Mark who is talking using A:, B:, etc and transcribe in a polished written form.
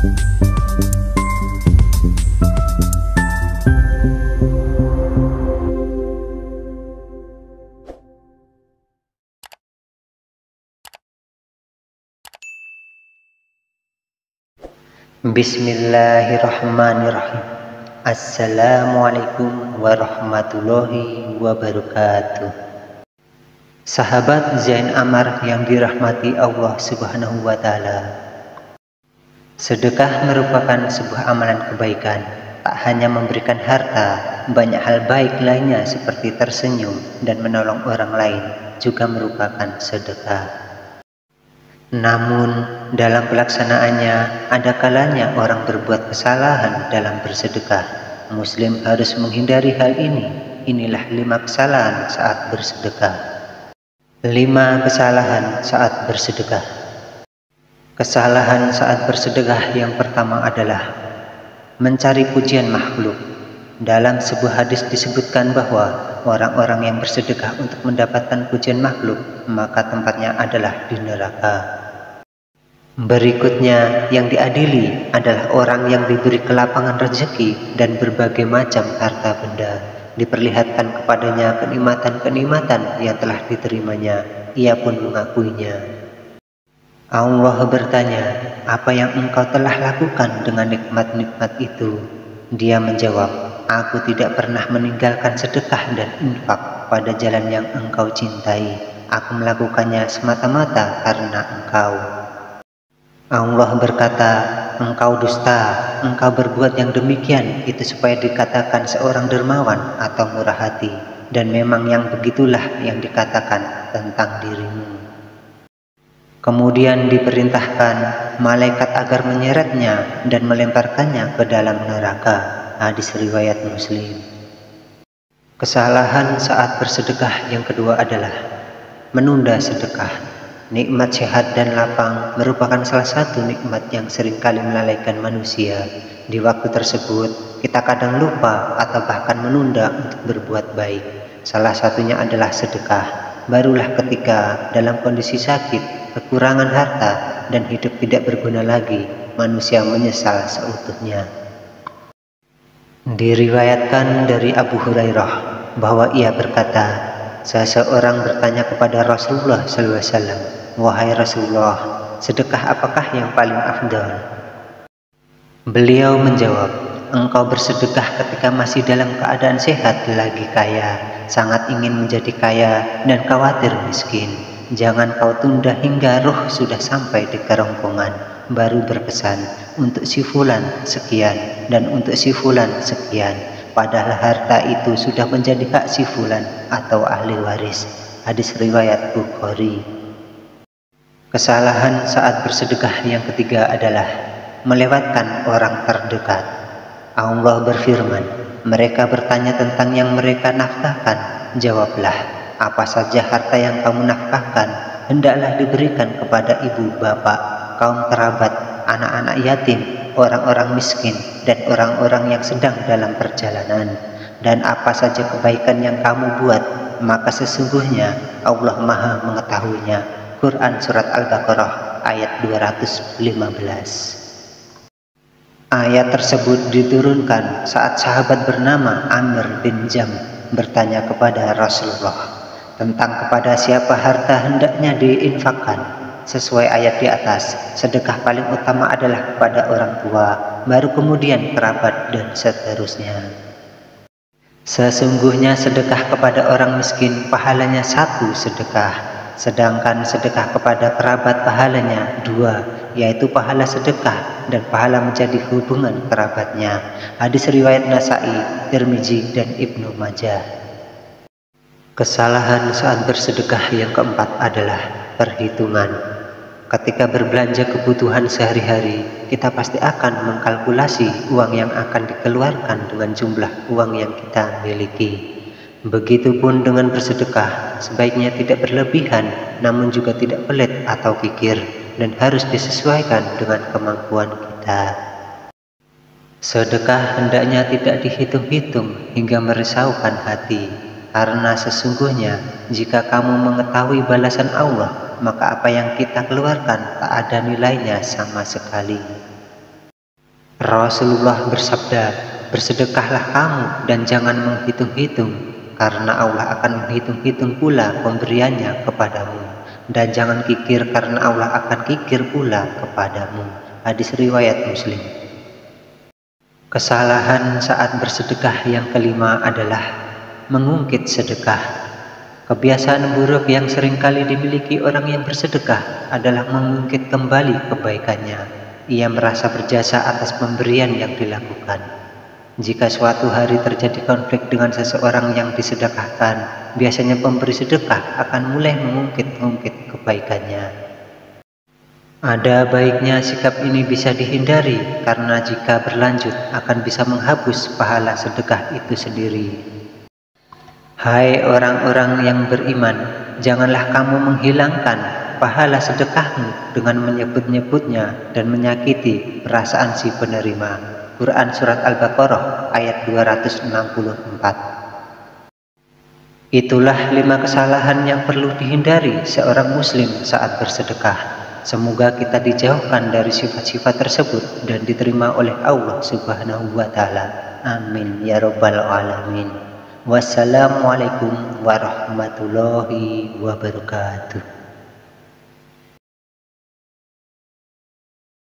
A: Bismillahirrahmanirrahim. Assalamualaikum warahmatullahi wabarakatuh. Sahabat Zain Ammar yang dirahmati Allah Subhanahu wa Ta'ala, sedekah merupakan sebuah amalan kebaikan. Tak hanya memberikan harta, banyak hal baik lainnya seperti tersenyum dan menolong orang lain juga merupakan sedekah. Namun, dalam pelaksanaannya, ada kalanya orang berbuat kesalahan dalam bersedekah. Muslim harus menghindari hal ini. Inilah 5 kesalahan saat bersedekah. 5 kesalahan saat bersedekah. Kesalahan saat bersedekah yang pertama adalah mencari pujian makhluk. Dalam sebuah hadis disebutkan bahwa orang-orang yang bersedekah untuk mendapatkan pujian makhluk, maka tempatnya adalah di neraka. Berikutnya, yang diadili adalah orang yang diberi kelapangan rezeki dan berbagai macam harta benda. Diperlihatkan kepadanya kenikmatan-kenikmatan yang telah diterimanya, ia pun mengakuinya. Allah bertanya, "Apa yang engkau telah lakukan dengan nikmat-nikmat itu?" Dia menjawab, "Aku tidak pernah meninggalkan sedekah dan infak pada jalan yang engkau cintai. Aku melakukannya semata-mata karena engkau." Allah berkata, "Engkau dusta, engkau berbuat yang demikian itu supaya dikatakan seorang dermawan atau murah hati, dan memang yang begitulah yang dikatakan tentang dirimu." Kemudian diperintahkan malaikat agar menyeretnya dan melemparkannya ke dalam neraka. Hadis riwayat Muslim. Kesalahan saat bersedekah yang kedua adalah menunda sedekah. Nikmat sehat dan lapang merupakan salah satu nikmat yang seringkali melalaikan manusia. Di waktu tersebut, kita kadang lupa atau bahkan menunda untuk berbuat baik. Salah satunya adalah sedekah. Barulah ketika dalam kondisi sakit, kekurangan harta, dan hidup tidak berguna lagi, manusia menyesal seutuhnya. Diriwayatkan dari Abu Hurairah bahwa ia berkata, seseorang bertanya kepada Rasulullah SAW, "Wahai Rasulullah, sedekah apakah yang paling afdal?" Beliau menjawab, "Engkau bersedekah ketika masih dalam keadaan sehat lagi kaya, sangat ingin menjadi kaya dan khawatir miskin. Jangan kau tunda hingga roh sudah sampai di kerongkongan, baru berpesan, untuk si fulan sekian dan untuk si fulan sekian. Padahal harta itu sudah menjadi hak si fulan atau ahli waris." Hadis riwayat Bukhari. Kesalahan saat bersedekah yang ketiga adalah melewatkan orang terdekat. Allah berfirman, "Mereka bertanya tentang yang mereka nafkahkan. Jawablah, apa saja harta yang kamu nafkahkan, hendaklah diberikan kepada ibu bapak, kaum kerabat, anak-anak yatim, orang-orang miskin, dan orang-orang yang sedang dalam perjalanan. Dan apa saja kebaikan yang kamu buat, maka sesungguhnya Allah Maha mengetahuinya." Quran Surat Al-Baqarah ayat 215. Ayat tersebut diturunkan saat sahabat bernama Amr bin Jam bertanya kepada Rasulullah tentang kepada siapa harta hendaknya diinfakkan. Sesuai ayat di atas, sedekah paling utama adalah kepada orang tua, baru kemudian kerabat dan seterusnya. Sesungguhnya sedekah kepada orang miskin pahalanya 1 sedekah, sedangkan sedekah kepada kerabat pahalanya 2, yaitu pahala sedekah dan pahala menjadi hubungan kerabatnya. Hadis riwayat Nasai, Tirmizi, dan Ibnu Majah. Kesalahan saat bersedekah yang keempat adalah perhitungan. Ketika berbelanja kebutuhan sehari-hari, kita pasti akan mengkalkulasi uang yang akan dikeluarkan dengan jumlah uang yang kita miliki. Begitupun dengan bersedekah, sebaiknya tidak berlebihan, namun juga tidak pelit atau kikir, dan harus disesuaikan dengan kemampuan kita. Sedekah hendaknya tidak dihitung-hitung hingga merisaukan hati, karena sesungguhnya jika kamu mengetahui balasan Allah, maka apa yang kita keluarkan tak ada nilainya sama sekali. Rasulullah bersabda, "Bersedekahlah kamu dan jangan menghitung-hitung, karena Allah akan menghitung-hitung pula pemberiannya kepadamu. Dan jangan kikir, karena Allah akan kikir pula kepadamu." Hadis riwayat Muslim. Kesalahan saat bersedekah yang kelima adalah mengungkit sedekah. Kebiasaan buruk yang seringkali dimiliki orang yang bersedekah adalah mengungkit kembali kebaikannya. Ia merasa berjasa atas pemberian yang dilakukan. Jika suatu hari terjadi konflik dengan seseorang yang disedekahkan, biasanya pemberi sedekah akan mulai mengungkit-ungkit kebaikannya. Ada baiknya sikap ini bisa dihindari, karena jika berlanjut akan bisa menghapus pahala sedekah itu sendiri. Hai orang-orang yang beriman, janganlah kamu menghilangkan pahala sedekahmu dengan menyebut-nyebutnya dan menyakiti perasaan si penerima. Quran Surat Al-Baqarah ayat 264. Itulah 5 kesalahan yang perlu dihindari seorang muslim saat bersedekah. Semoga kita dijauhkan dari sifat-sifat tersebut dan diterima oleh Allah Subhanahu wa Ta'ala. Amin ya Rabbal Alamin. Wassalamualaikum warahmatullahi wabarakatuh.